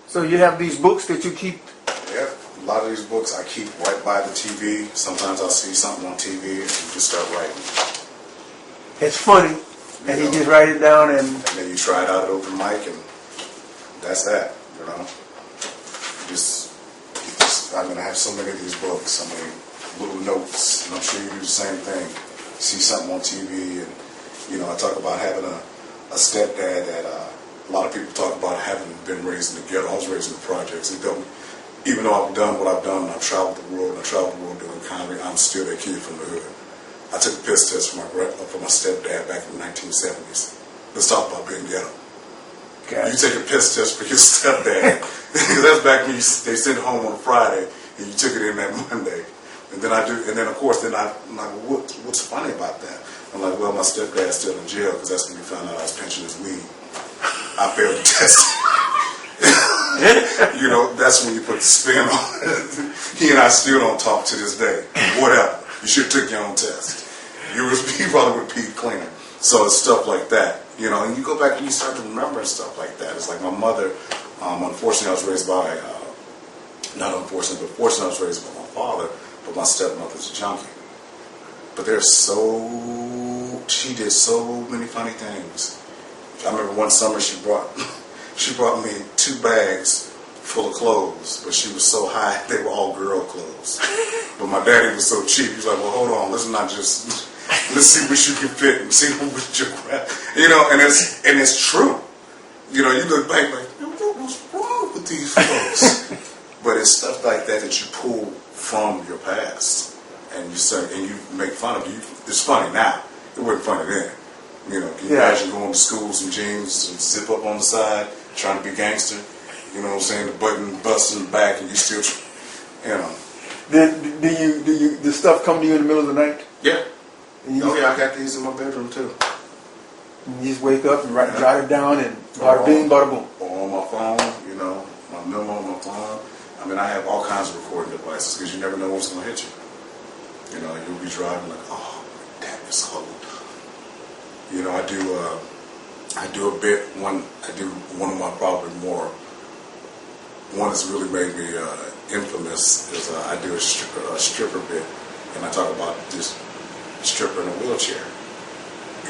So you have these books that you keep? Yeah, a lot of these books I keep right by the TV. Sometimes I'll see something on TV and just start writing. It's funny, and you just write it down and then you try it out at open mic, and that's that, you know. I mean, I have so many of these books, so many little notes, and I'm sure you do the same thing. See something on TV, and, you know, I talk about having a stepdad that a lot of people talk about having been raised in the ghetto. I was raised in the projects. Even though I've done what I've done, I've traveled the world, and I traveled the world doing comedy, I'm still that kid from the hood. I took a piss test for my stepdad back in the 1970s. Let's talk about being ghetto. Okay. You take a piss test for your stepdad. That's back when they sent home on a Friday, and you took it in that Monday. And then of course, I'm like, well, what's funny about that? I'm like, well, my stepdad's still in jail because that's when we found out I was pinching his weed. I failed the test. You know, that's when you put the spin on it. He and I still don't talk to this day. Whatever. You should have took your own test. You probably would be cleaner. So it's stuff like that. You know, and you go back and you start to remember stuff like that. It's like my mother, unfortunately I was raised by, not unfortunately, but fortunately I was raised by my father, but my stepmother's a junkie. But she did so many funny things. I remember one summer she brought me 2 bags full of clothes, but she was so high, they were all girl clothes. But my daddy was so cheap, he was like, well, hold on, let's see what you can fit and see what you grab. You know, and it's true. You know, you look back like, what's wrong with these folks? But it's stuff like that that you pull from your past, and you make fun of you. It's funny now. It wasn't funny then. You know, can you imagine going to schools in jeans and zip up on the side, trying to be gangster? You know what I'm saying? The button busting the back, and you still, you know. Do the stuff come to you in the middle of the night? Yeah. I got these in my bedroom too. And you just wake up and jot it down and bada bing, bada boom. Or on my phone, you know, my memo on my phone. I mean, I have all kinds of recording devices because you never know what's going to hit you. You know, you'll be driving like, oh, damn, it's cold. You know, I do a bit. I do one of my probably more. One that's really made me infamous is I do a stripper bit, and I talk about this stripper in a wheelchair.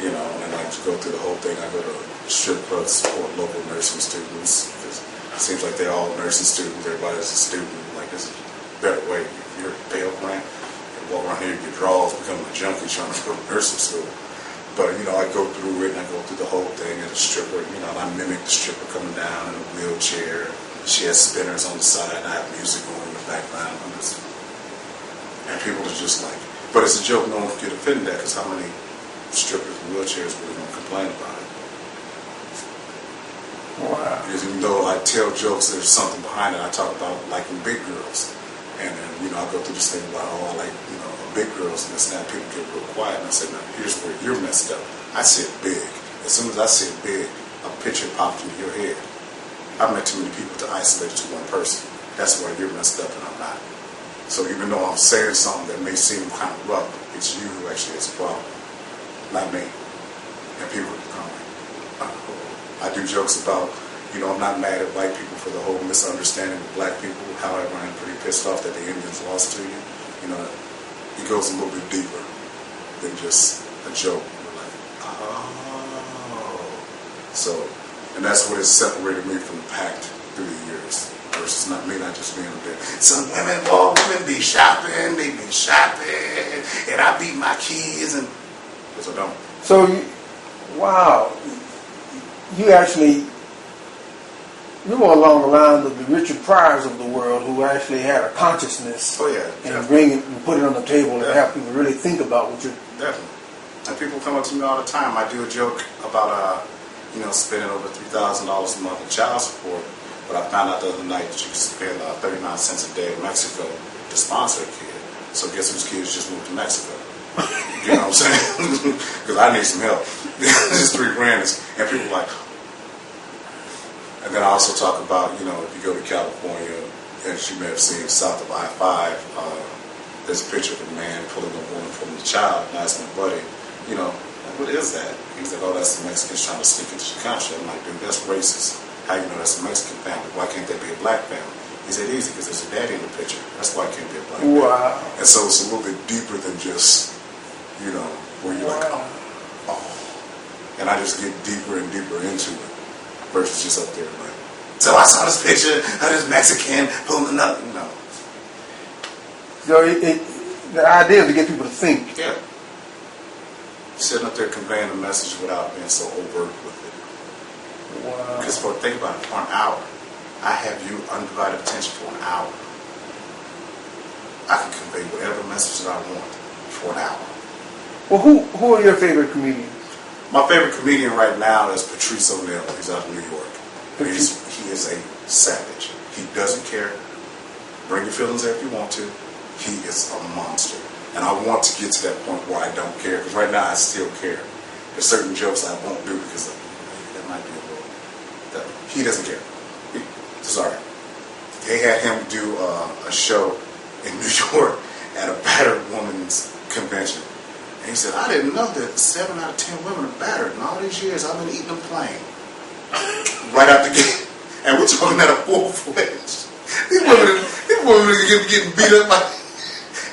You know, and I go through the whole thing. I go to strip clubs, support local nursing students. Because it seems like they're all nursing students. Everybody's a student. Like, there's a better way. If you're a Pale Grant, you walk around here, you get draws, become a junkie trying to go to nursing school. But, you know, I go through it, and I go through the whole thing as a stripper. You know, and I mimic the stripper coming down in a wheelchair. She has spinners on the side, and I have music on in the background. And people are just like, but it's a joke. No one can get offended at, because how many strippers in wheelchairs really don't complain about it? Wow. Because even though I tell jokes, there's something behind it. I talk about liking big girls. And then, you know, I go through this thing about, oh, I like, you know, big girls, and this and that. People get real quiet, and I say, now, here's where you're messed up. I said big. As soon as I said big, a picture popped into your head. I've met too many people to isolate it to one person. That's where you're messed up and I'm not. So even though I'm saying something that may seem kind of rough, it's you who actually has a problem, not me. And people come like, I do jokes about, you know, I'm not mad at white people for the whole misunderstanding of black people. However, I'm pretty pissed off that the Indians lost to you. You know, it goes a little bit deeper than just a joke. We're like, oh. So, and that's what has separated me from the pack through the years. Versus not just being a bit. Some women be shopping, and I beat my kids, and because I don't. So, wow, you were along the lines of the Richard Pryors of the world, who actually had a consciousness. Oh yeah, and bring it and put it on the table and have people really think about what you're. Definitely. And people come up to me all the time. I do a joke about you know, spending over $3,000 a month in child support. But I found out the other night that you can spend 39 cents a day in Mexico to sponsor a kid. So guess whose kids just moved to Mexico? You know what I'm saying? Because I need some help. Just $3 grand. And people are like, and then I also talk about, you know, if you go to California, as you may have seen south of I-5, there's a picture of a man pulling a woman from the child, and I asked my buddy, you know, what is that? He's like, oh, that's the Mexicans trying to sneak into the country. I'm like, dude, that's racist. How you know that's a Mexican family? Why can't that be a black family? He said, easy, because there's a daddy in the picture. That's why it can't be a black family. Wow. And so it's a little bit deeper than just, you know, where you're like, oh. And I just get deeper and deeper into it versus just up there like, so I saw this picture of this Mexican pulling up, you know. So the idea is to get people to think. Yeah. Sitting up there conveying a message without being so overt with it. Wow. Because think about it, for an hour, I have you undivided attention for an hour. I can convey whatever message that I want for an hour. Well, who are your favorite comedians? My favorite comedian right now is Pt2. He's out of New York. He is a savage. He doesn't care. Bring your feelings there if you want to. He is a monster. And I want to get to that point where I don't care. Because right now I still care. There's certain jokes I won't do because that might be a little... He doesn't care. Sorry. They had him do a show in New York at a battered woman's convention. And he said, I didn't know that 7 out of 10 women are battered. In all these years, I've been eating them plain. Right out the gate. And we're talking at a full-fledged. These women are getting beat up by...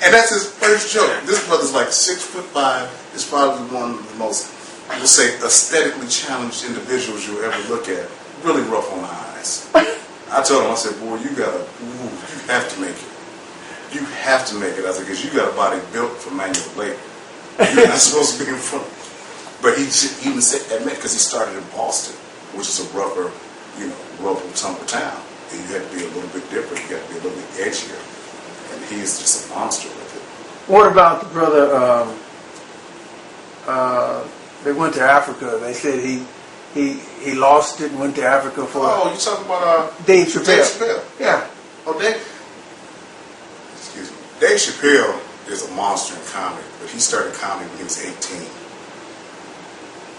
And that's his first joke. This brother's like 6'5". Is probably one of the most, we'll say, aesthetically challenged individuals you'll ever look at. Really rough on the eyes. I told him, I said, boy, you have to make it. You have to make it. I said, because you got a body built for manual labor. You're not supposed to be in front. But he even said, admit, because he started in Boston, which is a rougher, rougher, tumble town. And you had to be a little bit different. You got to be a little bit edgier. And he is just a monster with it. What about the brother? They went to Africa. They said he lost it and went to Africa for. Oh, you talking about Dave Chappelle? Dave Chappelle. Yeah. Oh, Dave. Excuse me. Dave Chappelle is a monster in comedy, but he started comedy when he was 18.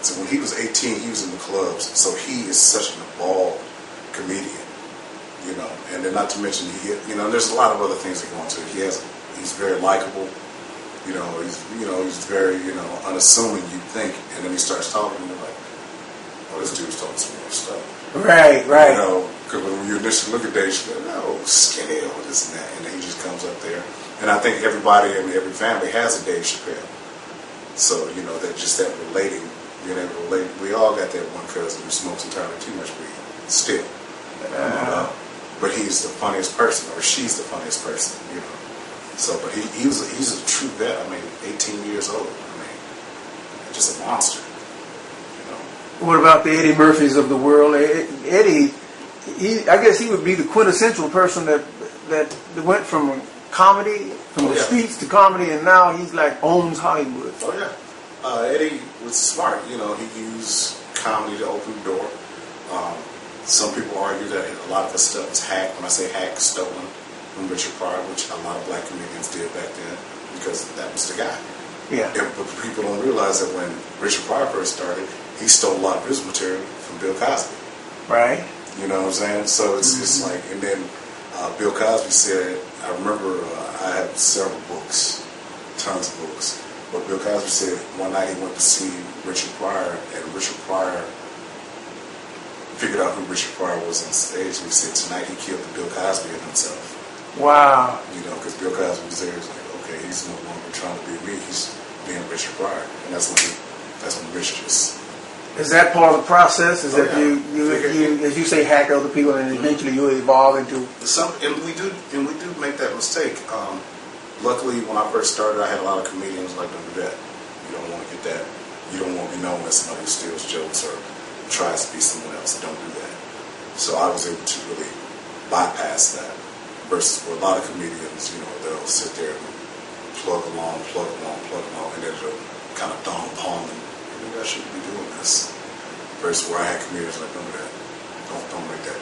So when he was 18, he was in the clubs. So he is such an evolved comedian, And then not to mention there's a lot of other things that go into it. He's very likable. He's very unassuming. You think, and then he starts talking, and you're like, oh, this dude's talking some real stuff. Right. Because when you initially look at Dave Chappelle, skinny, all this and that, and then he just comes up there. And I think everybody in every family has a Dave Chappelle. So, that relating, being able to relate. We all got that one cousin who smokes entirely too much weed, still. But he's the funniest person, or she's the funniest person, So, but he's a true vet. 18 years old. Just a monster. What about the Eddie Murphys of the world? Eddie, I guess he would be the quintessential person that went from comedy, from the streets to comedy, and now he's like owns Hollywood. Oh yeah, Eddie was smart. He used comedy to open the door. Some people argue that a lot of his stuff is hacked. When I say hacked, stolen from Richard Pryor, which a lot of black comedians did back then, because that was the guy. Yeah. But people don't realize that when Richard Pryor first started, he stole a lot of his material from Bill Cosby. Right. You know what I'm saying? So it's like, and then Bill Cosby said, I remember I have several books, tons of books, but Bill Cosby said one night he went to see Richard Pryor, and Richard Pryor figured out who Richard Pryor was on stage, and he said tonight he killed the Bill Cosby in himself. Wow. Because Bill Cosby was there, he's like, okay, he's no longer trying to be me, he's being Richard Pryor, and that's when Richard just... Is that part of the process? Is that you, as you say, hack other people, and eventually you evolve into and we do make that mistake. Luckily, when I first started, I had a lot of comedians like, don't do that. You don't want to get that. You don't want to be known as somebody who steals jokes or tries to be someone else. Don't do that. So I was able to really bypass that. Versus where a lot of comedians, they'll sit there and plug along, and then it'll kind of dawn upon them. Maybe I shouldn't be doing this. Versus where I had comedians like, don't do that. Don't make that.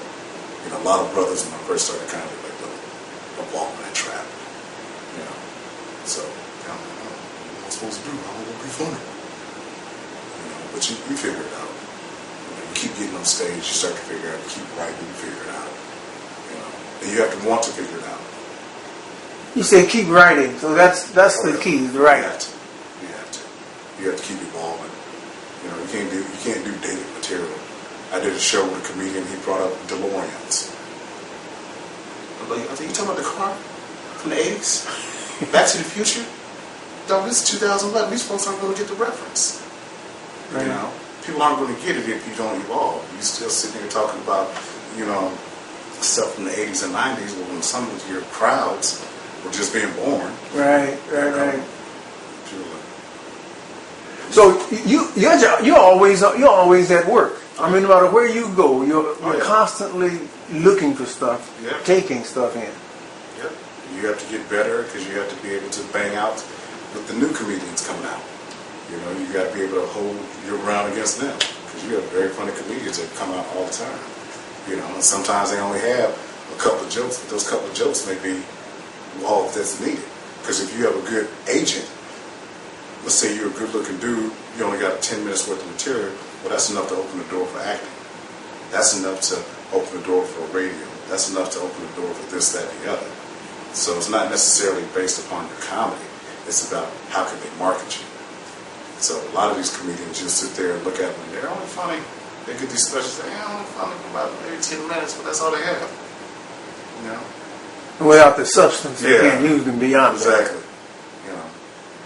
A lot of brothers when I first started kind of like, don't walk in that trap. So, what am I supposed to do? I'm going to be funny. But you figure it out. You keep getting on stage, you start to figure it out. You keep writing, you figure it out. And you have to want to figure it out. You say keep writing, so that's the key, the writing. You have to keep evolving. You can't do dated material I did a show with a comedian. He brought up DeLoreans. I'm like, are you talking about the car from the 80s? Back to the Future? Dog, this is 2011. These folks aren't going to get the reference. Right. You know, people aren't going to get it if you don't evolve. You still sitting here talking about, you know, stuff from the 80s and 90s when some of your crowds were just being born. Right. People are, So you're always at work. I mean, no matter where you go, you're constantly looking for stuff, taking stuff in. Yep. You have to get better because you have to be able to bang out with the new comedians coming out. You know, you got to be able to hold your ground against them because you have very funny comedians that come out all the time. You know, and sometimes they only have a couple of jokes, but those couple of jokes may be all that's needed. Because if you have a good agent, let's say you're a good-looking dude, you only got 10 minutes worth of material, well, that's enough to open the door for acting. That's enough to open the door for radio. That's enough to open the door for this, that, and the other. So it's not necessarily based upon your comedy. It's about how can they market you. So a lot of these comedians just sit there and look at them, and they're only funny. They get these specials, they're only funny for about maybe 10 minutes, but that's all they have. You know? Without the substance, you can't use them beyond that. Exactly. You know.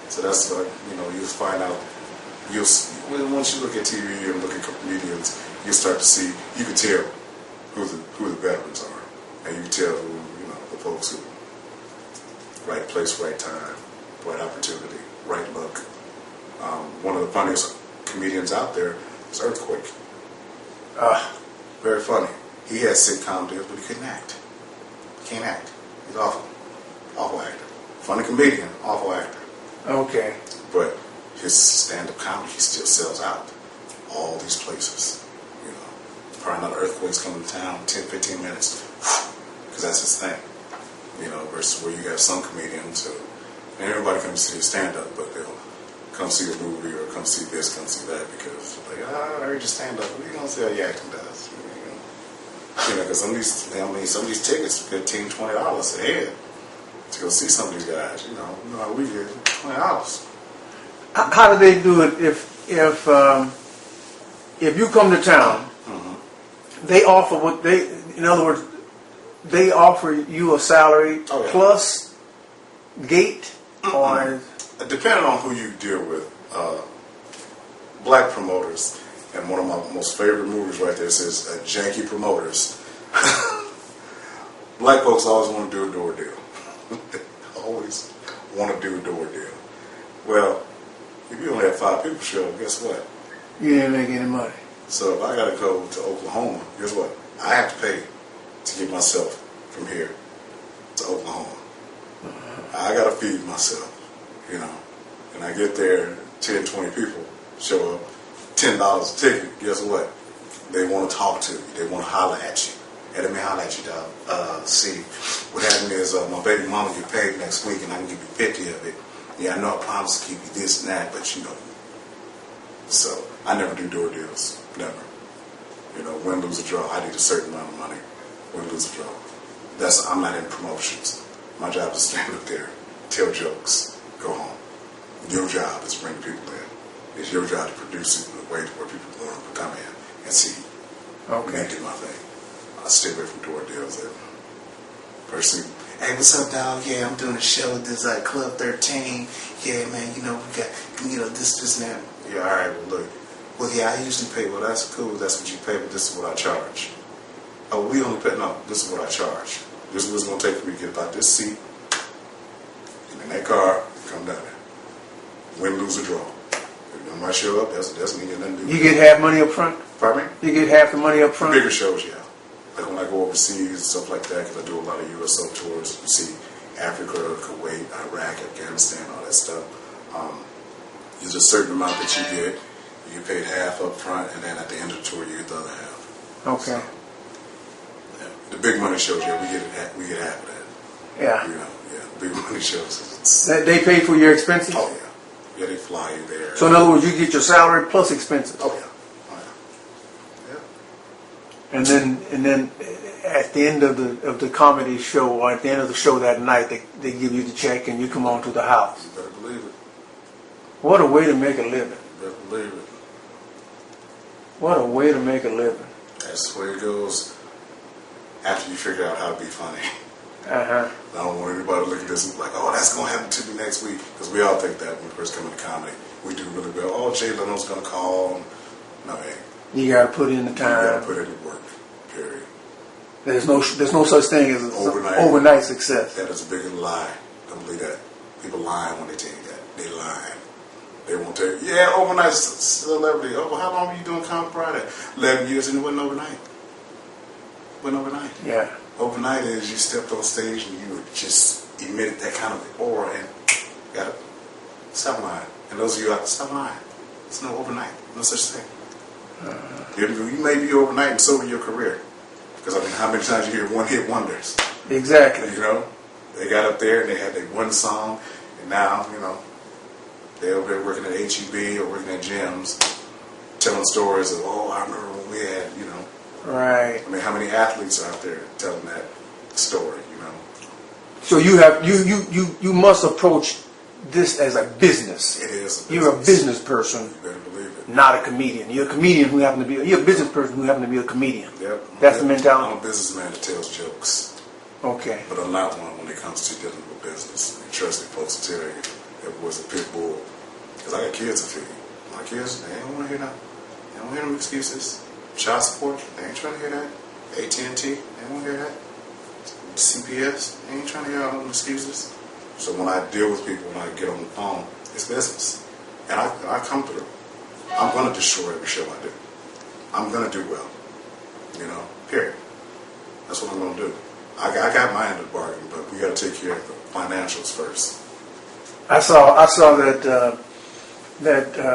So that's like, you know, you'll find out. Once you look at TV and look at comedians, you start to see. You can tell who the veterans are, and you can tell who, you know, the folks who right place, right time, right opportunity, right look. One of the funniest comedians out there is Earthquake. Very funny. He has sitcom deals, but he couldn't act. He can't act. He's awful. Awful actor. Funny comedian, awful actor. Okay. But his stand-up comedy, he still sells out. All these places. You know, probably not earthquakes coming to town, 10, 15 minutes. Because that's his thing. You know, versus where you have some comedians who, and everybody comes to see his stand-up, but they'll come see a movie or come see this, come see that, because like, I heard you stand up. What are you gonna see how your acting does? You know, because some of these tickets, $15, $20 a head to go see some of these guys. You know how we get $20. How do they do it if you come to town? Mm-hmm. They offer in other words, they offer you a salary plus gate, or depending on who you deal with. Black promoters, and one of my most favorite movies right there says janky promoters. Black folks always want to do a door deal. They always want to do a door deal. Well, if you only have 5 people show up, guess what? you didn't make any money. So if I got to go to Oklahoma, guess what? I have to pay to get myself from here to Oklahoma. I got to feed myself, you know. And I get there, 10, 20 people show up, $10 a ticket. Guess what? They want to talk to you. They want to holler at you. Hey, let me holler at you, dog. See, what happened is my baby mama get paid next week, and I can give you 50 of it. Yeah, I know I promised to give you this and that, but you know. So I never do door deals. Never. You know, win, lose, or draw. I need a certain amount of money. Win, lose, or draw. I'm not in promotions. My job is to stand up there, tell jokes, go home. Your job is to bring people in. It's your job to produce it in a way where people want to come in and see. Okay. And do my thing. I stay away from door deals. Person, hey, what's up, dog? Yeah, I'm doing a show at this Club 13. Yeah, man, you know, we got, you know, this, and that. Yeah, all right, well, look. Well, yeah, I usually pay. Well, that's cool. That's what you pay, but this is what I charge. Oh, we only pay. No, this is what I charge. This is what it's going to take for me to get about this seat. And in that car, come down there. Win, lose, or draw. If nobody show up, that's me and nothing to do. You get half money up front? Pardon me? You get half the money up front? Bigger shows, yeah. Like when I go overseas and stuff like that, because I do a lot of USO tours. You see Africa, Kuwait, Iraq, Afghanistan, all that stuff. There's a certain amount that you get. You get paid half up front, and then at the end of the tour, you get the other half. Okay. So, yeah. The big money shows, yeah, we get half of that. Yeah. You know, yeah, big money shows. They pay for your expenses? Oh yeah. Yeah, they fly you there. So in other words, you get your salary plus expenses. Oh yeah. And then at the end of the comedy show, or at the end of the show that night, they give you the check and you come on to the house. You better believe it. What a way to make a living. You better believe it. What a way to make a living. That's the way it goes after you figure out how to be funny. Uh-huh. I don't want anybody to look at this and be like, oh, that's going to happen to me next week. Because we all think that when we first come into comedy. We do really well. Oh, Jay Leno's going to call. No, hey. You got to put in the time. You got to put in the work, period. There's no such thing as overnight success. That is a big lie. Don't believe that. People lying when they tell you that. They lying. They won't tell you, yeah, overnight celebrity. Oh, well, how long were you doing Comedy Friday? 11 years, and it wasn't overnight. It wasn't overnight. Yeah. Overnight is you stepped on stage and you just emitted that kind of aura and got it. Stop lying. And those of you out there, stop lying. It's no overnight. No such thing. You may be overnight and so will your career. Because, I mean, how many times you hear one-hit wonders? Exactly. You know? They got up there and they had their one song, and now, you know, they're over there working at HEB or working at gyms, telling stories of, oh, I remember when we had, you know. Right. I mean, how many athletes are out there telling that story, you know? So you must approach this as a business. It is a business. You're a business person. You better believe it. Not a comedian. You're a comedian who happen to be. You're a business person who happen to be a comedian. Yep. That's the mentality. I'm a businessman that tells jokes. Okay. But I'm not one when it comes to dealing with business. And trust me, folks will tell you it was a pit bull. Because I got kids to feed. My kids, they don't want to hear that. They don't hear them excuses. Child support, they ain't trying to hear that. AT&T, they don't hear that. CPS, they ain't trying to hear all them excuses. So when I deal with people, when I get on the phone, it's business. And I come through. I'm going to destroy every show I do. I'm going to do well. You know, period. That's what I'm going to do. I got my end of the bargain, but we got to take care of the financials first. I saw that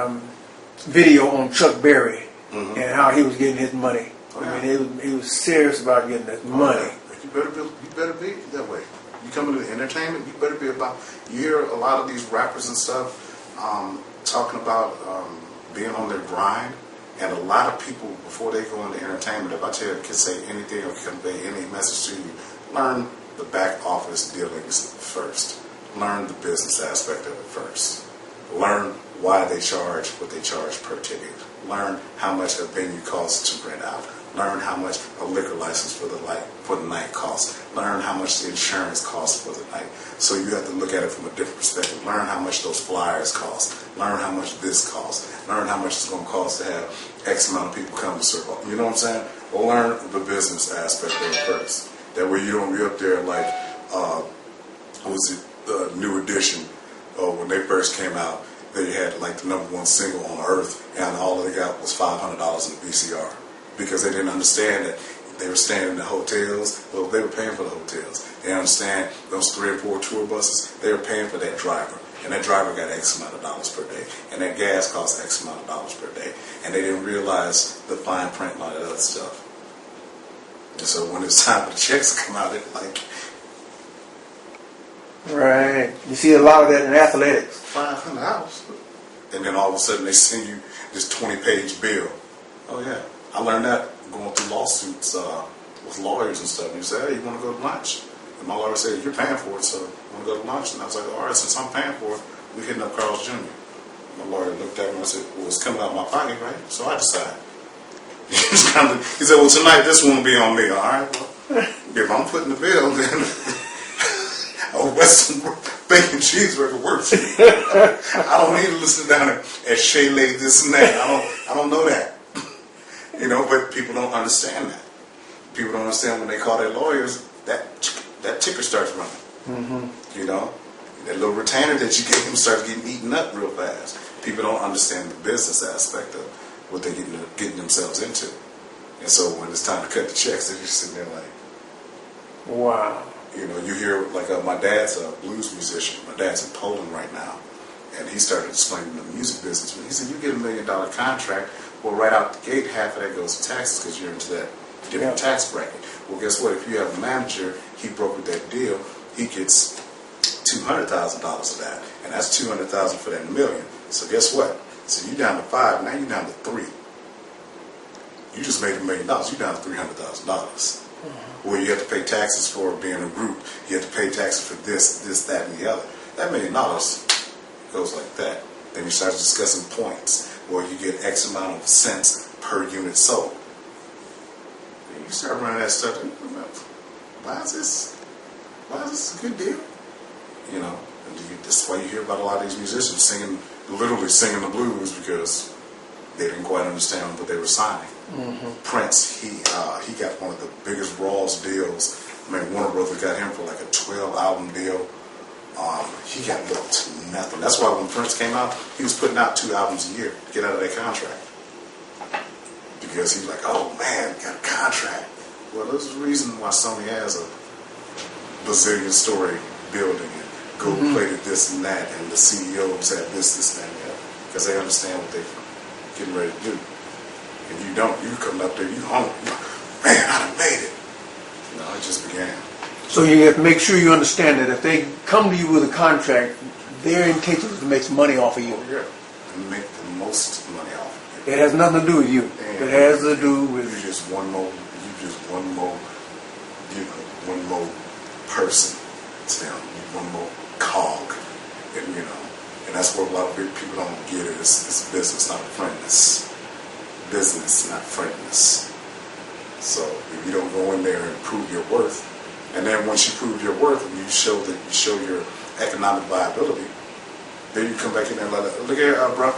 video on Chuck Berry and how he was getting his money. Oh, yeah. I mean, he was serious about getting his money. Yeah. You better be that way. You come into the entertainment, you better be about. You hear a lot of these rappers and stuff talking about being on their grind, and a lot of people before they go into entertainment, if I tell you can say anything or convey any message to you, learn the back office dealings first. Learn the business aspect of it first. Learn why they charge what they charge per ticket. Learn how much a venue costs to rent out. Learn how much a liquor license for the night costs. Learn how much the insurance costs for the night. So you have to look at it from a different perspective. Learn how much those flyers cost. Learn how much this costs. Learn how much it's going to cost to have X amount of people come to circle. You know what I'm saying? Well, learn the business aspect of it first. That way you don't be up there like, what was it, New Edition, when they first came out. They had like the #1 single on earth, and all they got was $500 in the VCR. Because they didn't understand that they were staying in the hotels. Well, they were paying for the hotels. They understand those 3 or 4 tour buses, they were paying for that driver. And that driver got X amount of dollars per day. And that gas cost X amount of dollars per day. And they didn't realize the fine print and all that other stuff. And so when it's time for the checks to come out, it's like... Right. You see a lot of that in athletics. $500. And then all of a sudden they send you this 20-page bill. Oh, yeah. I learned that going through lawsuits with lawyers and stuff. And you say, hey, you want to go to lunch? And my lawyer said, you're paying for it, so you want to go to lunch? And I was like, all right, since I'm paying for it, we're hitting up Carl's Jr. My lawyer looked at me and said, well, it's coming out of my pocket, right? So I decided. He said, well, tonight this won't be on me. All right, well, if I'm putting the bill, then a Western bacon cheeseburger works for me. I don't need to listen down at Shay Lay this and that. I don't know that. You know, but people don't understand that. People don't understand when they call their lawyers, that ticker starts running. Mm-hmm. You know, that little retainer that you gave them starts getting eaten up real fast. People don't understand the business aspect of what they're getting themselves into. And so when it's time to cut the checks, they're just sitting there like, wow. You know, you hear, like, my dad's a blues musician. My dad's in Poland right now. And he started explaining the music business. He said, you get $1 million contract, well, right out the gate, half of that goes to taxes because you're into that different tax bracket. Well, guess what? If you have a manager, he brokered that deal, he gets $200,000 of that. And that's $200,000 for that $1 million. So guess what? So you're down to 5, now you're down to 3. You just made $1 million, you're down to $300,000. Where you have to pay taxes for being a group. You have to pay taxes for this, that, and the other. That $1 million goes like that. Then you start discussing points, where you get X amount of cents per unit sold. You start running that stuff. Why is this a good deal? You know, and that's why you hear about a lot of these musicians literally singing the blues because they didn't quite understand what they were signing. Prince, he got one of the biggest Rawls deals. I mean, Warner Brothers got him for like a 12-album deal. He got little to nothing. That's why when Prince came out, he was putting out 2 albums a year to get out of that contract. Because he was like, oh man, got a contract. Well, there's a reason why Sony has a bazillion story building and gold-plated this and that, and the CEOs have this, that, and that. Because they understand what they're getting ready to do. And you don't, you come up there, you hungry. Man, I done made it. You know, it just began. So you have to make sure you understand that if they come to you with a contract, their intention is to make some money off of you. Yeah, and make the most money off of you. It has nothing to do with you. And it has to do with you just one more person to them. You one more cog, and you know, and that's what a lot of big people don't get it. It's business, not friendness. Business, not friendness. So if you don't go in there and prove your worth, and then once you prove your worth and you show your economic viability, then you come back in there and like, look here, bro.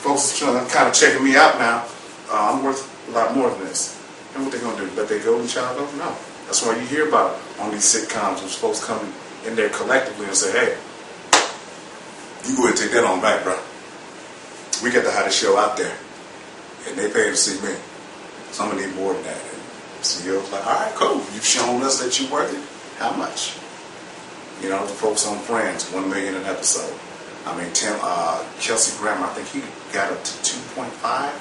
Folks are kind of checking me out now. I'm worth a lot more than this. And what they gonna do? Let they go and child go? No. That's why you hear about on these sitcoms when folks come in there collectively and say, hey, you go ahead and take that on back, bro. We got the hottest show out there, and they pay to see me. So I'm gonna need more than that. And the CEO's like, all right, cool. You've shown us that you're worth it. How much? You know, the folks on Friends, $1 million an episode. I mean, Kelsey Grammer, I think he got up to $2.5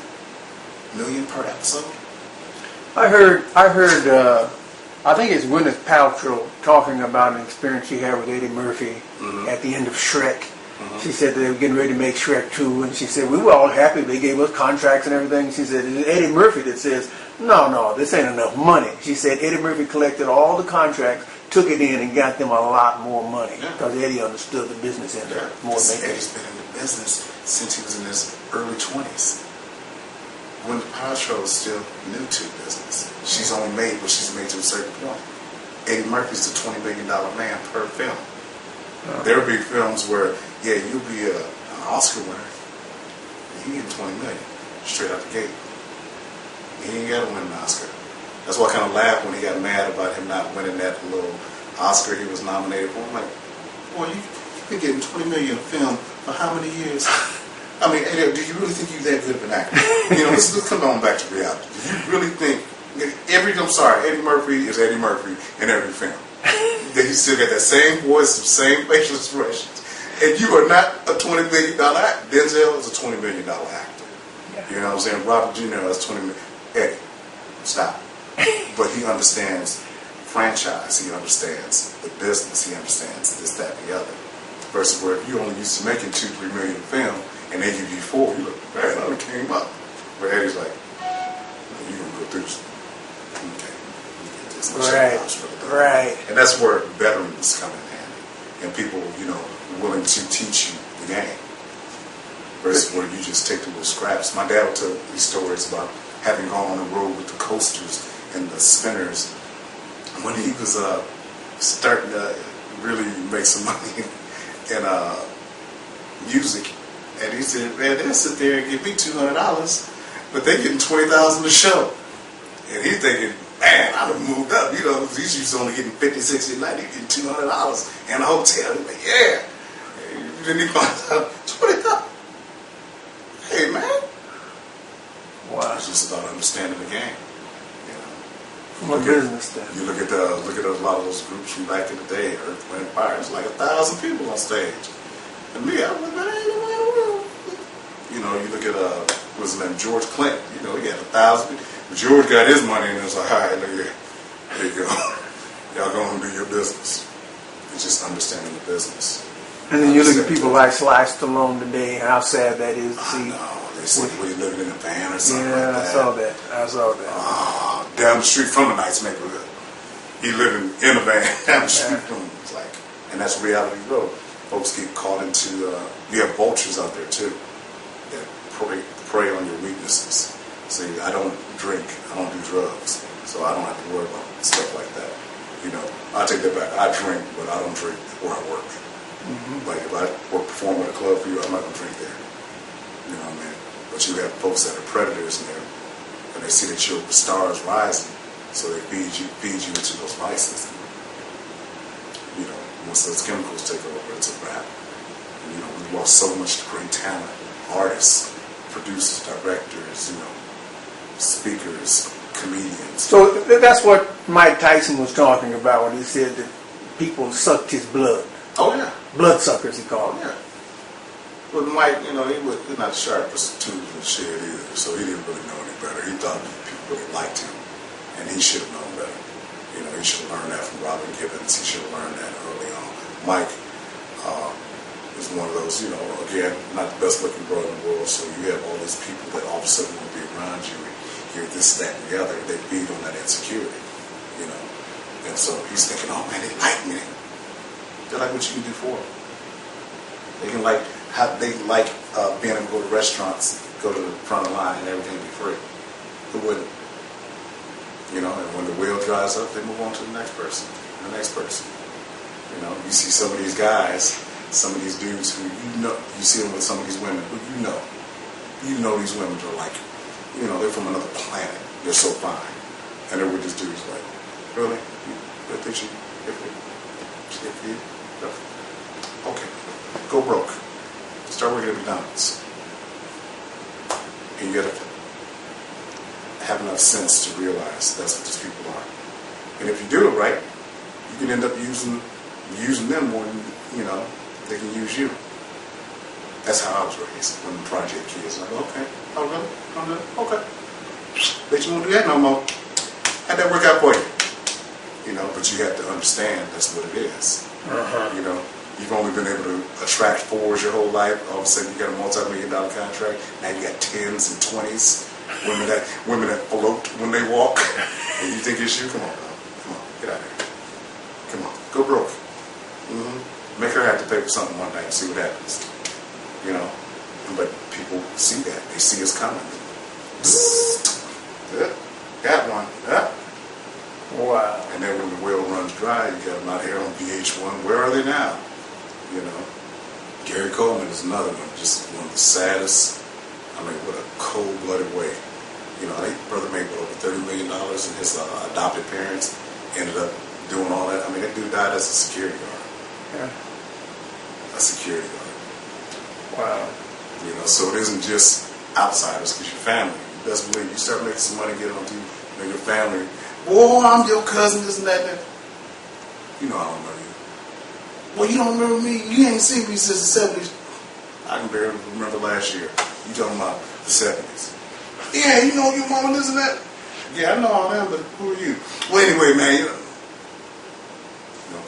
million per episode. I heard. I think it's Gwyneth Paltrow talking about an experience she had with Eddie Murphy at the end of Shrek. She said they were getting ready to make Shrek 2, and she said, we were all happy. They gave us contracts and everything. She said, it's Eddie Murphy that says, no, this ain't enough money. She said Eddie Murphy collected all the contracts, took it in, and got them a lot more money because Eddie understood the business end of it more than they did. Eddie's been in the business since he was in his early 20s. When Paltrow is still new to business. She's only made what she's made to a certain point. Eddie Murphy's the $20 million man per film. There'll be films where, you'll be an Oscar winner. You get $20 million straight out the gate. He ain't got to win an Oscar. That's why I kind of laughed when he got mad about him not winning that little Oscar he was nominated for. I'm like, boy, you've been getting $20 million a film for how many years? I mean, do you really think you're that good of an actor? You know, let's come on back to reality. Do you really think Eddie Murphy is Eddie Murphy in every film? That he still got that same voice, the same facial expressions. And you are not a $20 million actor. Denzel is a $20 million actor. Yeah. You know what I'm saying? Robert De Niro is $20 million. Eddie, stop. But he understands franchise. He understands the business. He understands this, that, and the other. Versus where if you only used to making $2-3 million a film, and they give you 4, you look, man, I came up. Where Eddie's like, you're going to go through some. Okay. Right. And that's where veterans come in handy. And people, willing to teach you the game. Versus where you just take the little scraps. My dad would tell these stories about having gone on the road with the coasters and the spinners when he was starting to really make some money in music. And he said, man, they'll sit there and give me $200, but they're getting $20,000 a show. And he's thinking, man, I done moved up. These used to only getting $50, $60, $90, getting $200 in a hotel. He's like, yeah. And then he finds out, $20,000. Hey, man. Wow. It's just about understanding the game. From a business standpoint. You look at a lot of those groups from back in the day, Earth, Wind, Fire. It's like 1,000 people on stage. And me, I was like, man, you look at what's his name, George Clinton. He had 1,000 people. George got his money and it was like, all right, look here, there you go. Y'all go and do your business. It's just understanding the business. And then you look at people like Sly Stallone today, how sad that is to see. They say he's living in a van or something like that. I saw that. Down the street from the Knights neighborhood. He living in a van down the street from him. It's like, and that's reality road. Folks get caught into, you have vultures out there too that prey on your weaknesses. See, I don't drink, I don't do drugs, so I don't have to worry about stuff like that. You know, I take that back. I drink, but I don't drink where I work. Like if I perform at a club for you, I'm not gonna drink there. You know what I mean? But you have folks that are predators and they see that your star is rising, so they feed you into those vices. You know, once those chemicals take over, it's a wrap. You know, we lost so much great talent, artists, producers, directors, you know, speakers, comedians. So that's what Mike Tyson was talking about when he said that people sucked his blood. Oh yeah. Bloodsuckers, he called them. Yeah. But Mike, you know, he's not the sharpest tool in the shed either, so he didn't really know any better. He thought people really liked him, and he should have known better. You know, he should have learned that from Robin Gibbons. He should have learned that early on. Mike is one of those, you know, again, not the best looking brother in the world, so you have all these people that all of a sudden want to be around you and hear this, that, and the other. They feed on that insecurity, you know. And so he's thinking, oh man, they like me. They like what you can do for them. They can like being able to go to restaurants, go to the front of the line, and everything be free. Who wouldn't? You know, and when the wheel dries up, they move on to the next person, and the next person. You know, you see some of these guys, some of these dudes who you know, you see them with some of these women who you know these women are like, you know, they're from another planet. They're so fine, and they're with this dude's like, really? You think she? If you? Okay, go broke. Start working at McDonald's. And you gotta have enough sense to realize that's what these people are. And if you do it right, you can end up using them more than, you know, they can use you. That's how I was raised when the project kids like, okay, oh really? Oh really? Okay. Bet you won't do that no more. How'd that work out for you? You know, but you have to understand that's what it is. You know, you've only been able to attract fours your whole life. All of a sudden, you got a multi-million-dollar contract. Now you got 10s and 20s. Women that float when they walk. And you think it's you? Come on, bro. Come on, get out of here. Come on, go broke. Make her have to pay for something one night and see what happens. You know, but people see that. They see us coming. Got one. Wow. And then when the well runs dry, you got them out here on VH1. Where are they now? You know, Gary Coleman is another one, just one of the saddest. I mean, what a cold-blooded way. You know, his brother made over $30 million, and his adopted parents ended up doing all that. I mean, that dude died as a security guard. Yeah. A security guard. Wow. You know, so it isn't just outsiders, because your family. You best believe you start making some money, get on TV, you know, your family. Boy, I'm your cousin, this and that. You know I don't know you. Well, you don't remember me? You ain't seen me since the 70s. I can barely remember last year. You talking about the 70s. Yeah, you know your mama, this and that. Yeah, I know all that, but who are you? Well, anyway, man, you know,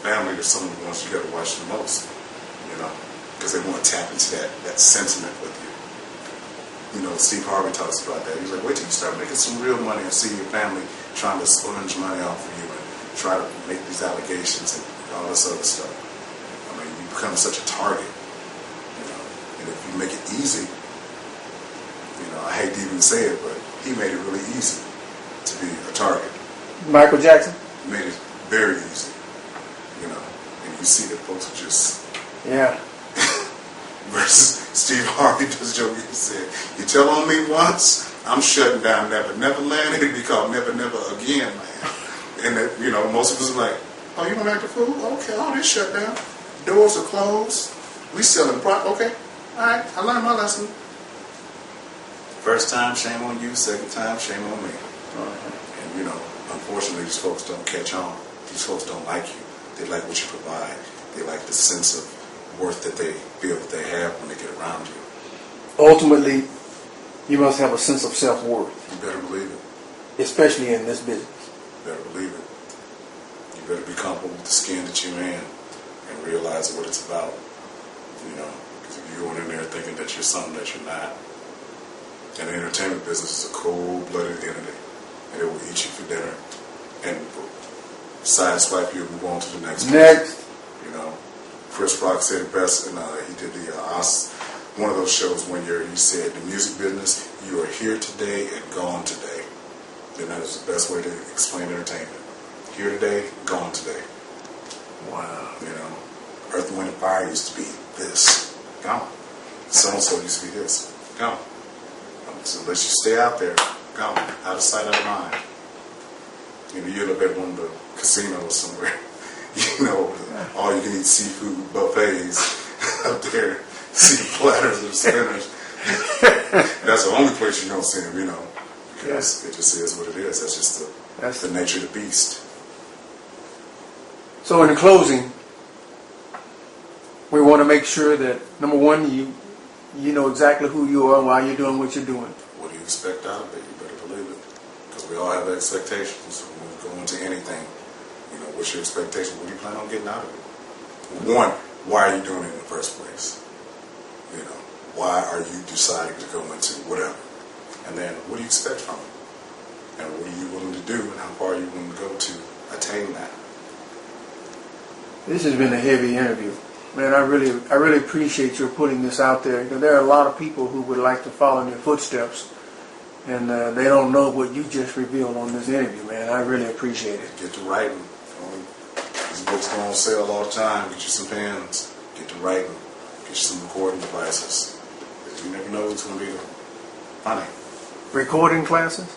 family is some of the ones you got to watch the most, you know, because they want to tap into that sentiment with you. You know, Steve Harvey talks about that. He's like, wait till you start making some real money and see your family trying to sponge money off of you and try to make these allegations and all this other stuff. I mean, you become such a target, you know. And if you make it easy, you know, I hate to even say it, but he made it really easy to be a target. Michael Jackson? He made it very easy, you know. And you see that folks are just... Yeah. Versus Steve Harvey does joke. He said, "You tell on me once, I'm shutting down Never Land. It'd be called Never Again, man." And that, you know, most of us are like, "Oh, you don't act the fool? Okay, all this shut down. Doors are closed. We selling product. Okay, all right. I learned my lesson. First time, shame on you. Second time, shame on me." And you know, unfortunately, these folks don't catch on. These folks don't like you. They like what you provide. They like the sense of worth that they feel that they have when they get around you. Ultimately, you must have a sense of self-worth. You better believe it. Especially in this business. You better believe it. You better be comfortable with the skin that you're in and realize what it's about. You know, because if you're going in there thinking that you're something that you're not, and the entertainment business is a cold-blooded entity, and it will eat you for dinner and sideswipe you and move on to the next person. You know, Chris Rock said it best, and he did the one of those shows when you said the music business, you are here today and gone today. Then that is the best way to explain entertainment. Here today, gone today. Wow. You know, Earth, Wind, and Fire used to be this. Gone. So-and-so used to be this. Gone. So unless you stay out there, gone. Out of sight, out of mind. You know, you end up at one of the casinos somewhere. You know, all you can eat seafood buffets up there. See the platters and spinners. That's the only place you don't see them, you know. Because it just is what it is. That's just the nature of the beast. So in closing, we want to make sure that, number one, you know exactly who you are and why you're doing what you're doing. What do you expect out of it? You better believe it. Because we all have expectations when we go into anything. You know, what's your expectation? What do you plan on getting out of it? One, why are you doing it in the first place? You know, why are you deciding to go into whatever? And then, what do you expect from it? And what are you willing to do, and how far are you willing to go to attain that? This has been a heavy interview. Man, I really appreciate your putting this out there. You know, there are a lot of people who would like to follow in your footsteps, and they don't know what you just revealed on this interview, man. I really appreciate it. Get to writing. These books go on sale all the time. Get you some pens. Get to writing. Get you some recording devices. You never know what's going to be funny. Recording classes?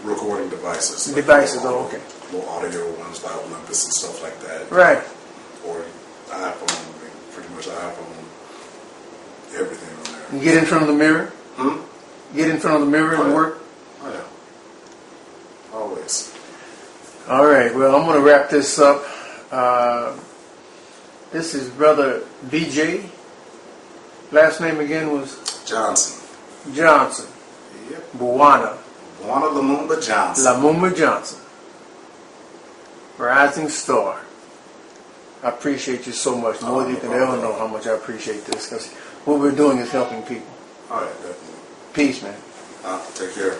Recording devices. Devices, okay. Little audio ones by Olympus and stuff like that. Right. Or iPhone, pretty much iPhone, everything on there. You get in front of the mirror? Get in front of the mirror and work? Oh, yeah. Always. All right, well, I'm going to wrap this up. This is Brother BJ. Last name again was? Johnson. Johnson. Yep. Buwana. Buwana Lumumba Johnson. Lumumba Johnson. Rising Star. I appreciate you so much, more than you can ever know how much I appreciate this, because what we're doing is helping people. All right, definitely. Peace, man. Take care.